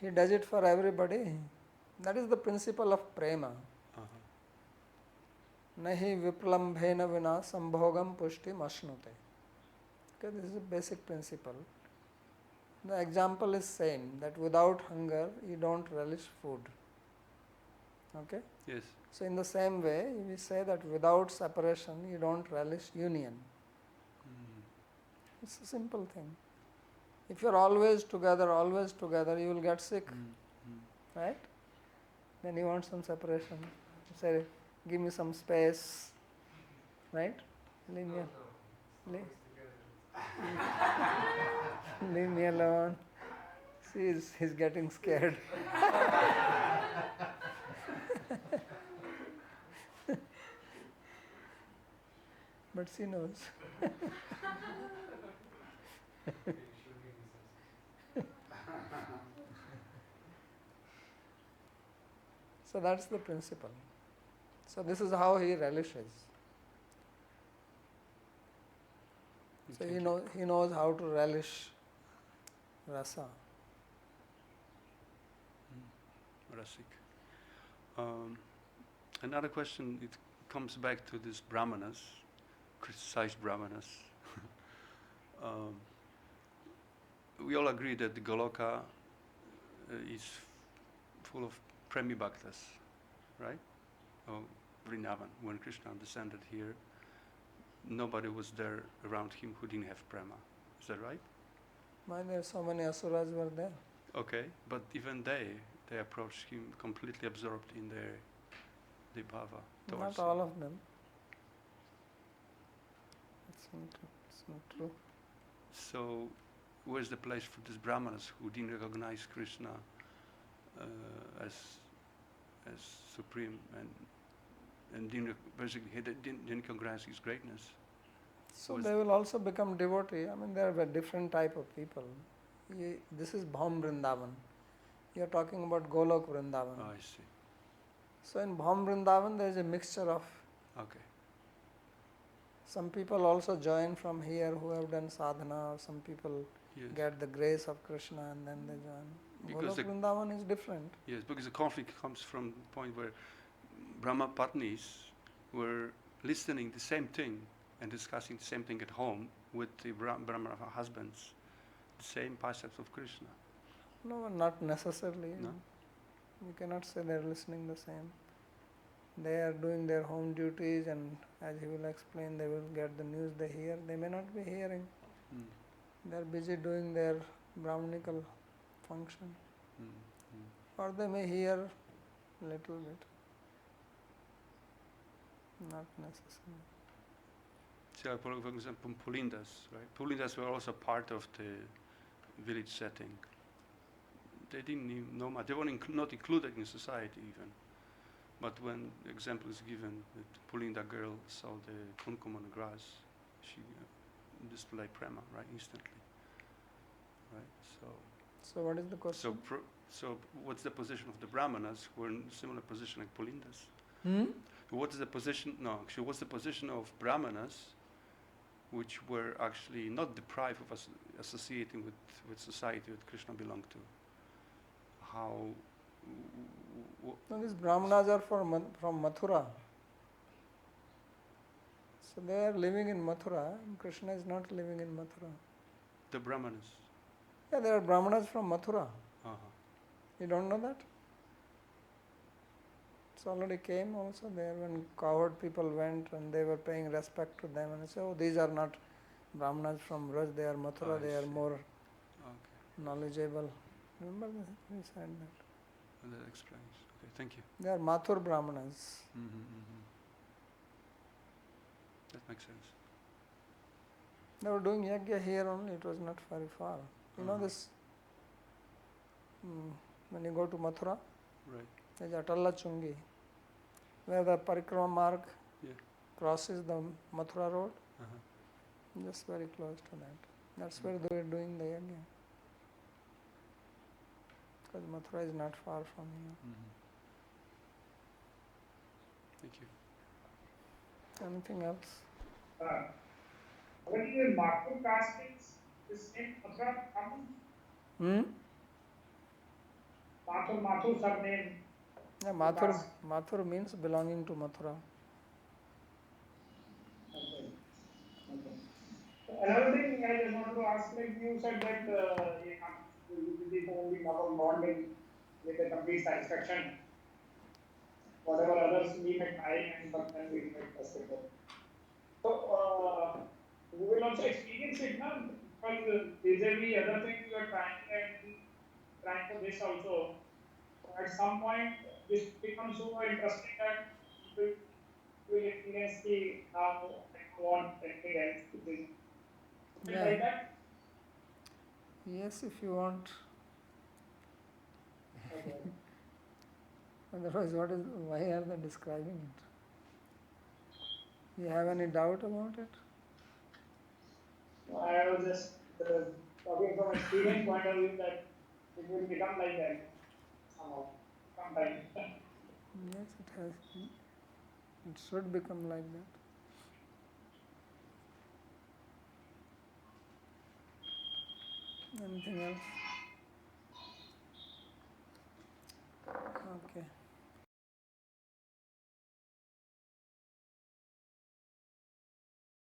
He does it for everybody. That is the principle of prema. Nahi viplambhena vina sambhogam pushti masnute. Okay, this is a basic principle. The example is same, that without hunger you don't relish food. Okay? Yes. So in the same way, we say that without separation you don't relish union. It's a simple thing. If you're always together, you will get sick. Right? Then you want some separation. You say, give me some space. Right? Leave me, leave me alone. See, he's getting scared. But she knows. So that's the principle. So this is how he relishes. So he knows how to relish rasa. Rasik. Another question, it comes back to this brahmanas, criticized brahmanas. We all agree that the Goloka is full of premi bhaktas, right? Oh, Vrindavan, when Krishna descended here, nobody was there around him who didn't have prema. Is that right? Why there so many asuras were there? Okay, but even they approached him completely absorbed in their bhava towards Not all him. of them. It's not true. So, where's the place for these brahmanas who didn't recognize Krishna as supreme and didn't recognize his greatness? So they will also become devotee. I mean, there are a different type of people. This is Bhaum Vrindavan. You are talking about Golok Vrindavan. Oh, I see. So in Bhaum Vrindavan, there is a mixture of. Okay. Some people also join from here who have done sadhana, or some people Yes. get the grace of Krishna and then they join. Because Golok Vrindavan is different. Yes, because the conflict comes from the point where Brahma Patnis were listening the same thing and discussing the same thing at home with the Brahmana husbands, the same precepts of Krishna. No, not necessarily. No? You cannot say they are listening the same. They are doing their home duties, and as he will explain, they will get the news they hear. They may not be hearing. Mm. They are busy doing their Brahmanical function. Mm. Or they may hear little bit. Not necessary. So, for example, Pulindas, right? Pulindas were also part of the village setting. They didn't even know much. They were not included in society even. But when the example is given that Pulinda girl saw the kumkum on the grass, she displayed prema, right, instantly. Right? So what is the question? So what's the position of the Brahmanas who are in a similar position like Pulindas? What's the position? No, actually, what's the position of Brahmanas, which were actually not deprived of associating with society that Krishna belonged to? How? No, these Brahmanas are from Mathura. So they are living in Mathura, and Krishna is not living in Mathura. The Brahmanas. Yeah, there are Brahmanas from Mathura. Uh-huh. You don't know that? It's already came also there when cowherd people went and they were paying respect to them and say, oh, these are not Brahmanas from Raj, they are Mathura, I they are see. more Okay. knowledgeable. Remember we said that. Well, that explains. Okay, thank you. They are Mathur Brahmanas. That makes sense. They were doing yajna here only, it was not very far. You know this, when you go to Mathura, Right. there's Atalla Chungi, where the Parikrama marg Yeah. crosses the Mathura road, Uh-huh. just very close to that. That's where they were doing the yajna. Because Mathura is not far from here. Thank you. Anything else? When you in Mathur castings, this name Mathura comes? Mathur surname. Yeah, Mathur means belonging to Mathura. Okay. Another thing I just wanted to ask, like you said that you will be only now bonding with a complete satisfaction. Whatever others we may try, and but then we may frustrate them. So you will also experience it now, because vis-a-vis other things you are trying and trying for this also. So at some point, this becomes so interesting that people will experience the now I don't want anything else to this. Something like that. Yes, if you want. Okay. Otherwise, why are they describing it? You have any doubt about it? I was just talking from experience point of view that it will become like that somehow, sometime. Yes, it has. It should become like that. Anything else? Okay.